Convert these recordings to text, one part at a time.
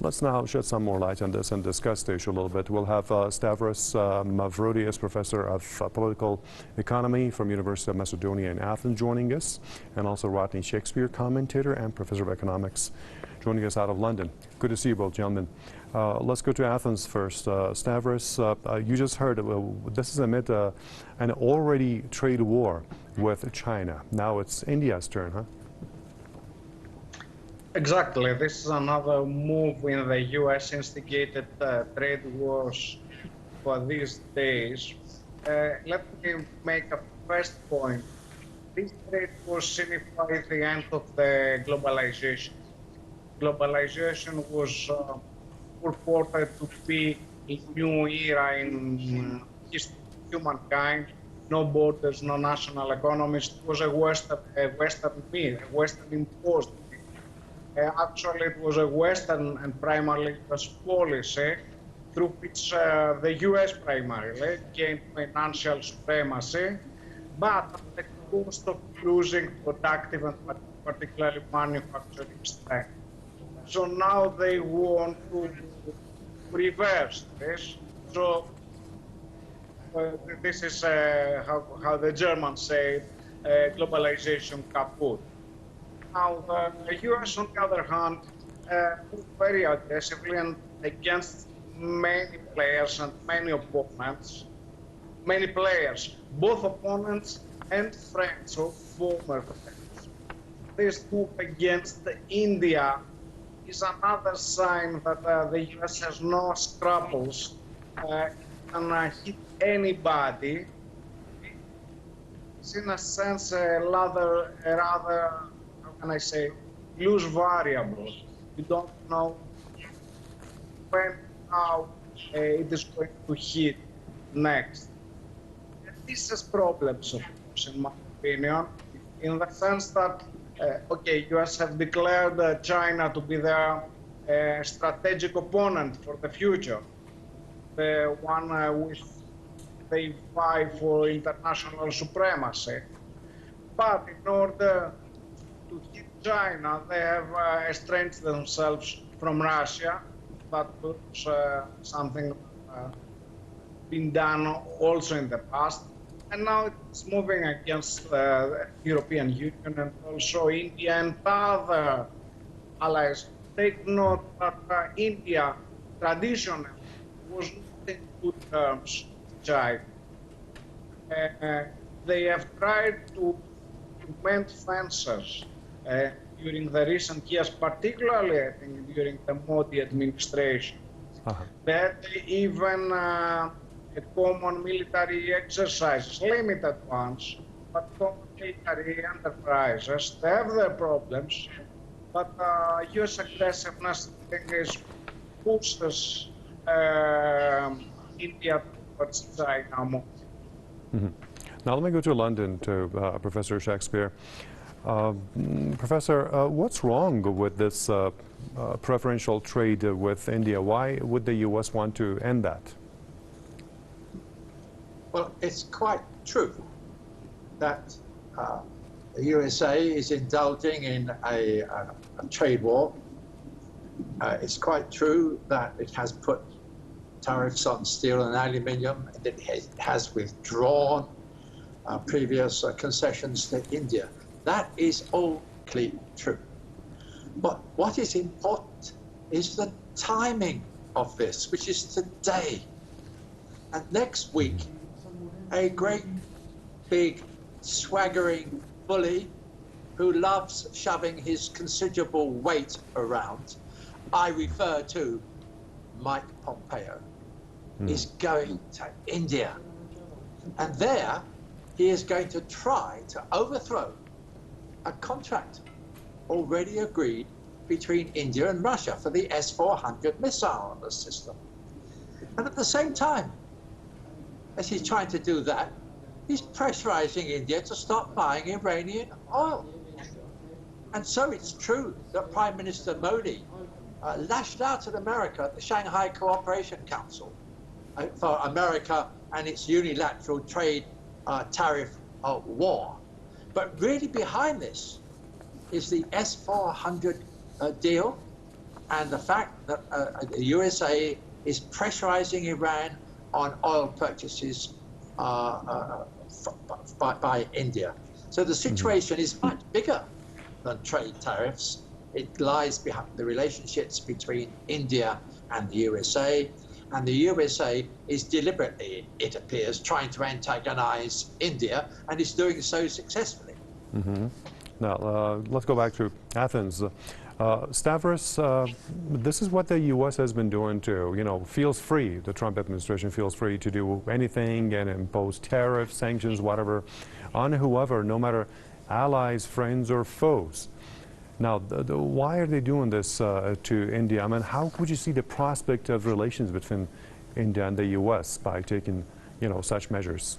Let's now shed some more light on this and discuss the issue a little bit. We'll have Stavros Mavroudis, Professor of Political Economy from University of Macedonia in Athens, joining us, and also Rodney Shakespeare, commentator and Professor of Economics, joining us out of London. Good to see you both, gentlemen. Let's go to Athens first. Stavros, you just heard this is amid an already trade war with China. Now it's India's turn, huh? Exactly. This is another move in the U.S. instigated trade wars for these days. Let me make a first point. These trade wars signify the end of the globalization. Globalization was purported to be a new era in history of humankind. No borders, no national economies. It was a Western myth, a Western imposed. Actually, it was a Western and primarily US policy through which the US primarily gained financial supremacy, but at the cost of losing productive and particularly manufacturing strength. So now they want to reverse this. So this is how the Germans say globalization kaput. Now, the US, on the other hand, moved very aggressively and against many players and many opponents. Many players, both opponents and friends or former friends. This move against India is another sign that the US has no scruples and hit anybody. It's in a sense a rather can I say, loose variable. You don't know when, how it is going to hit next. And this has problems, of course, in my opinion, in the sense that, okay, US have declared China to be their strategic opponent for the future, the one which they fight for international supremacy. But in order to hit China, they have estranged themselves from Russia. That was something been done also in the past. And now it's moving against the European Union and also India and other allies. Take note that India traditionally was not in good terms with China. They have tried to mend fences during the recent years, particularly I think during the Modi administration. That even common military exercises, limited ones, but common military enterprises, they have their problems, but US aggressiveness, I think, is pushes India towards China more. Now let me go to London to Professor Shakespeare. Professor, what's wrong with this preferential trade with India? Why would the U.S. want to end that? Well, it's quite true that the USA is indulging in a trade war. It's quite true that it has put tariffs on steel and aluminium, and it has withdrawn previous concessions to India. That is all clearly true. But what is important is the timing of this, which is today. And next week, a great big swaggering bully who loves shoving his considerable weight around, I refer to Mike Pompeo, is going to India. And there, he is going to try to overthrow a contract already agreed between India and Russia for the S-400 missile system. And at the same time, as he's trying to do that, he's pressurizing India to stop buying Iranian oil. And so it's true that Prime Minister Modi lashed out at America at the Shanghai Cooperation Council for America and its unilateral trade tariff war. But really behind this is the S-400 deal and the fact that the USA is pressurizing Iran on oil purchases by India. So the situation is much bigger than trade tariffs. It lies behind the relationships between India and the USA. And the USA is deliberately, it appears, trying to antagonize India, and is doing so successfully. Now, let's go back to Athens. Stavros, this is what the U.S. has been doing too. You know, feels free, the Trump administration feels free to do anything and impose tariffs, sanctions, whatever, on whoever, no matter allies, friends, or foes. Now, why are they doing this to India? I mean, how would you see the prospect of relations between India and the U.S. by taking, you know, such measures?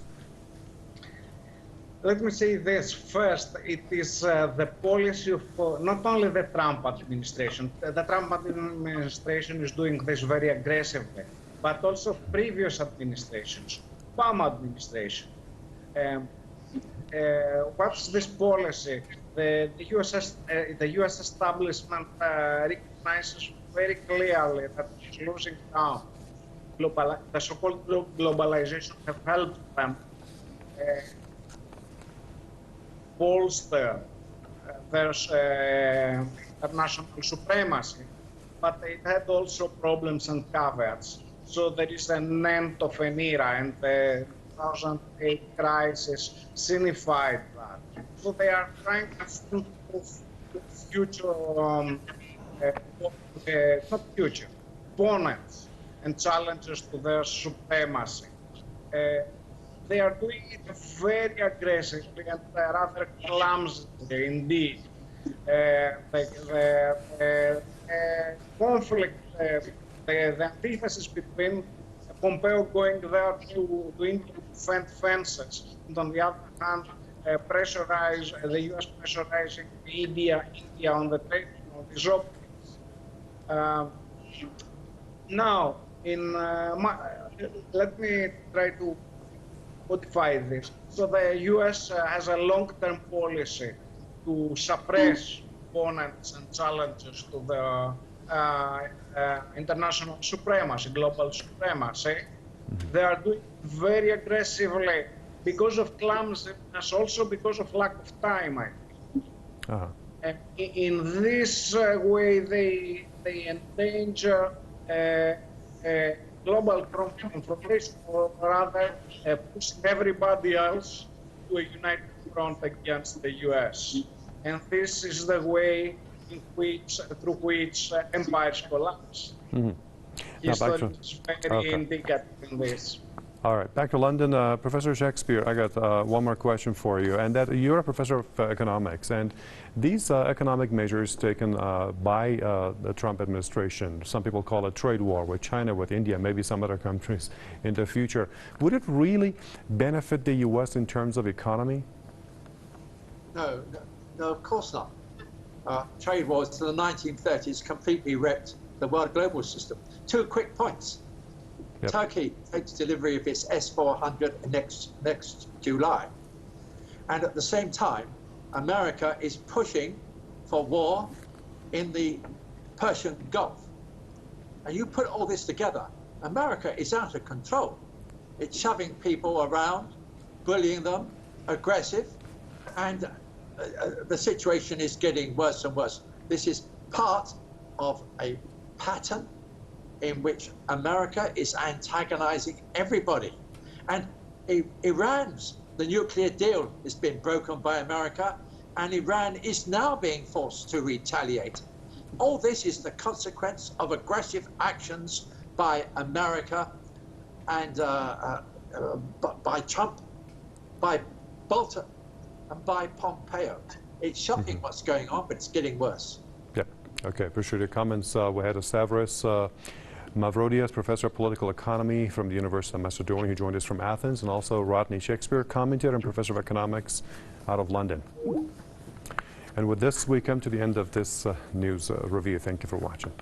Let me say this. First, it is the policy of not only the Trump administration. The Trump administration is doing this very aggressively, but also previous administrations, Obama administration. What's this policy? The U.S. establishment recognizes very clearly that it's losing ground. The so-called globalization have helped them bolster their international supremacy, but it had also problems and caveats. So there is an end of an era, and the 2008 crisis signified that. So they are trying to think of future, not future, opponents and challenges to their supremacy. They are doing it very aggressively and rather clumsily indeed. The conflict, the antithesis between Pompeo going there to defend fences, and on the other hand, pressurize the U.S. pressurizing India on the trade on these options. Now, let me try to modify this. So the U.S. has a long-term policy to suppress opponents and challenges to the international supremacy, global supremacy. They are doing very aggressively because of clumsiness, also because of lack of time, I think. And in this way, they endanger global confrontation, or rather pushing everybody else to a united front against the U.S. And this is the way through which empires collapse. History is very indicative in this. All right, back to London. Professor Shakespeare, I got one more question for you, and that you're a professor of economics, and these economic measures taken by the Trump administration, some people call it trade war with China, with India, maybe some other countries in the future, would it really benefit the U.S. in terms of economy? No, of course not. Trade wars in the 1930s completely wrecked the world global system. 2 quick points. Yep. Turkey takes delivery of its S-400 next July. And at the same time, America is pushing for war in the Persian Gulf. And you put all this together, America is out of control. It's shoving people around, bullying them, aggressive, and the situation is getting worse and worse. This is part of a pattern in which America is antagonizing everybody. And the nuclear deal has been broken by America, and Iran is now being forced to retaliate. All this is the consequence of aggressive actions by America and by Trump, by Bolton, and by Pompeo. It's shocking what's going on, but it's getting worse. Yeah, okay, appreciate your comments. We had a Stavros Mavrodias, professor of political economy from the University of Macedonia, who joined us from Athens, and also Rodney Shakespeare, commentator and professor of economics out of London. And with this, we come to the end of this news review. Thank you for watching.